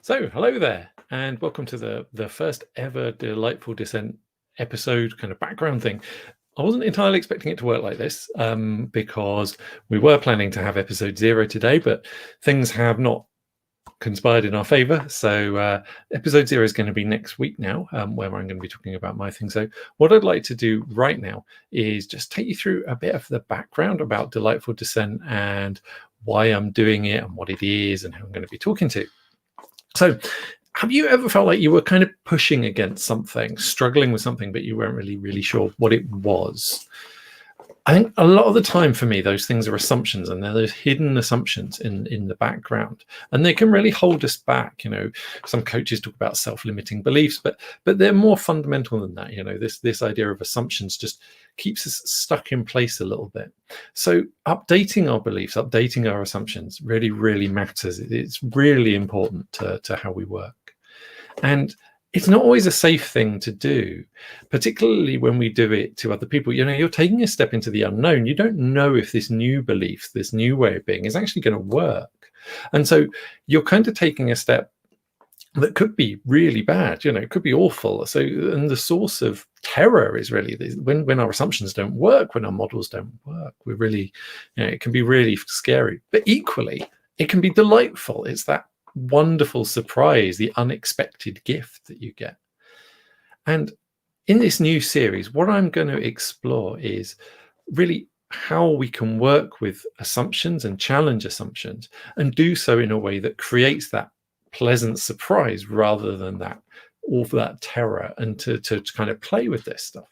So, hello there, and welcome to the first ever Delightful Dissent episode kind of background thing. I wasn't entirely expecting it to work like this because we were planning to have episode 0 today, but things have not conspired in our favor. So episode 0 is going to be next week now, where I'm going to be talking about my thing. So what I'd like to do right now is just take you through a bit of the background about Delightful Dissent and why I'm doing it and what it is and who I'm going to be talking to. So have you ever felt like you were kind of pushing against something, struggling with something, but you weren't really sure what it was? I think a lot of the time for me, those things are assumptions, and they're those hidden assumptions in the background, and they can really hold us back. You know, some coaches talk about self-limiting beliefs, but they're more fundamental than that. You know, this idea of assumptions just keeps us stuck in place a little bit. So updating our beliefs, updating our assumptions really matters. It's really important to how we work. And it's not always a safe thing to do, particularly when we do it to other people. You know, you're taking a step into the unknown. You don't know if this new belief, this new way of being is actually going to work. And so you're kind of taking a step that could be really bad, you know, it could be awful. So, and the source of terror is really when our assumptions don't work, when our models don't work, we're really, you know, it can be really scary. But equally, it can be delightful. It's that wonderful surprise, the unexpected gift that you get. And in this new series, what I'm going to explore is really how we can work with assumptions and challenge assumptions and do so in a way that creates that pleasant surprise rather than that all that terror, and to kind of play with this stuff.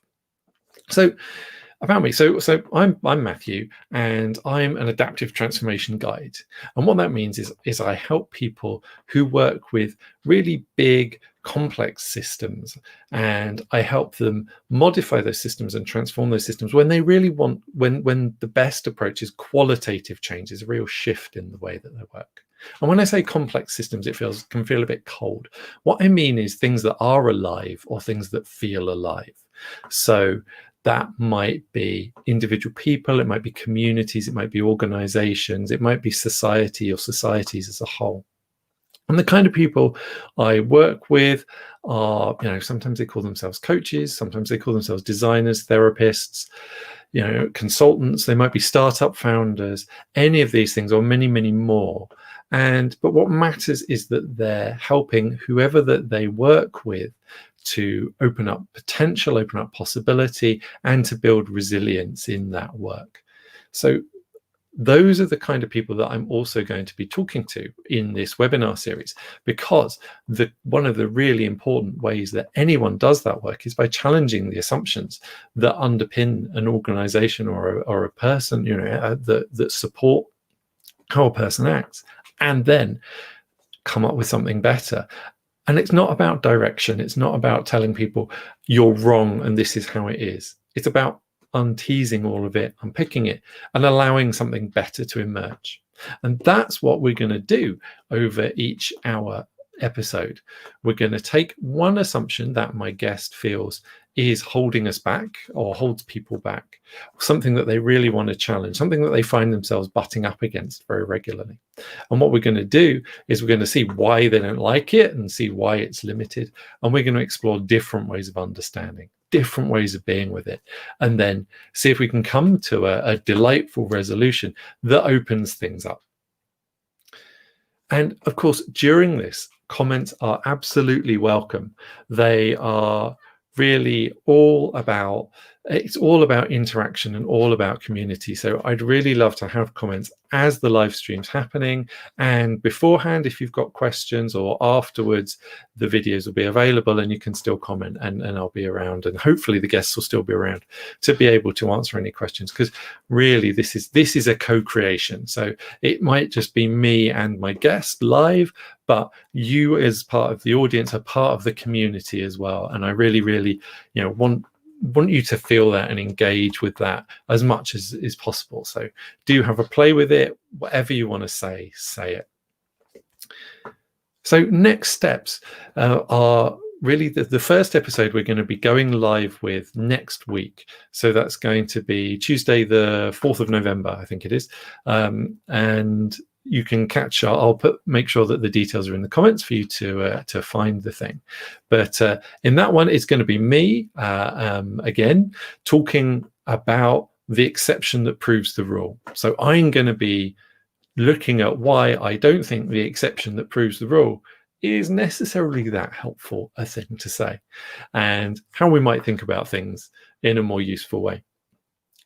So about me, so I'm Matthew, and I'm an adaptive transformation guide. And what that means is I help people who work with really big, complex systems, and I help them modify those systems and transform those systems when they really want, when the best approach is qualitative change, is a real shift in the way that they work. And when I say complex systems, it can feel a bit cold. What I mean is things that are alive or things that feel alive. So that might be individual people, it might be communities, it might be organizations, it might be society or societies as a whole. And the kind of people I work with are, you know, sometimes they call themselves coaches, sometimes they call themselves designers, therapists, you know, consultants, they might be startup founders, any of these things, or many more. But what matters is that they're helping whoever that they work with to open up potential, open up possibility, and to build resilience in that work. So those are the kind of people that I'm also going to be talking to in this webinar series, because one of the really important ways that anyone does that work is by challenging the assumptions that underpin an organization or a person, you know, that support how a person acts, and then come up with something better. And it's not about direction. It's not about telling people you're wrong and this is how it is. It's about unteasing all of it, unpicking it, and allowing something better to emerge. And that's what we're going to do over each hour episode. We're going to take one assumption that my guest feels is holding us back or holds people back, something that they really want to challenge, something that they find themselves butting up against very regularly. And what we're going to do is we're going to see why they don't like it and see why it's limited. And we're going to explore different ways of understanding, different ways of being with it, and then see if we can come to a delightful resolution that opens things up. And of course, during this, comments are absolutely welcome. They are really it's all about interaction and all about community. So I'd really love to have comments as the live stream's happening, and beforehand if you've got questions, or afterwards the videos will be available and you can still comment, and I'll be around, and hopefully the guests will still be around to be able to answer any questions, because really this is a co-creation. So it might just be me and my guest live, but you as part of the audience are part of the community as well. And I really, you know, want you to feel that and engage with that as much as is possible. So do have a play with it. Whatever you want to say it. So next steps are really the first episode we're going to be going live with next week. So that's going to be Tuesday, the 4th of November, I think it is. And you can catch. I'll make sure that the details are in the comments for you to find the thing. But in that one, it's going to be me again talking about the exception that proves the rule. So I'm going to be looking at why I don't think the exception that proves the rule is necessarily that helpful a thing to say, and how we might think about things in a more useful way.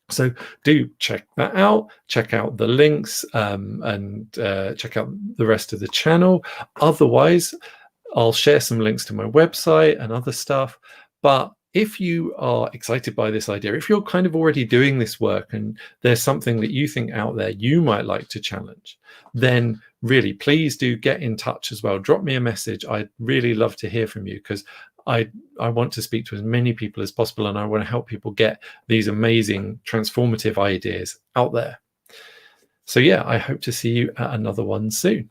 So do check that out, check out the links, and check out the rest of the channel. Otherwise, I'll share some links to my website and other stuff. But if you are excited by this idea, if you're kind of already doing this work and there's something that you think out there you might like to challenge, then really please do get in touch as well. Drop me a message. I'd really love to hear from you, because I want to speak to as many people as possible, and I want to help people get these amazing transformative ideas out there. So yeah, I hope to see you at another one soon.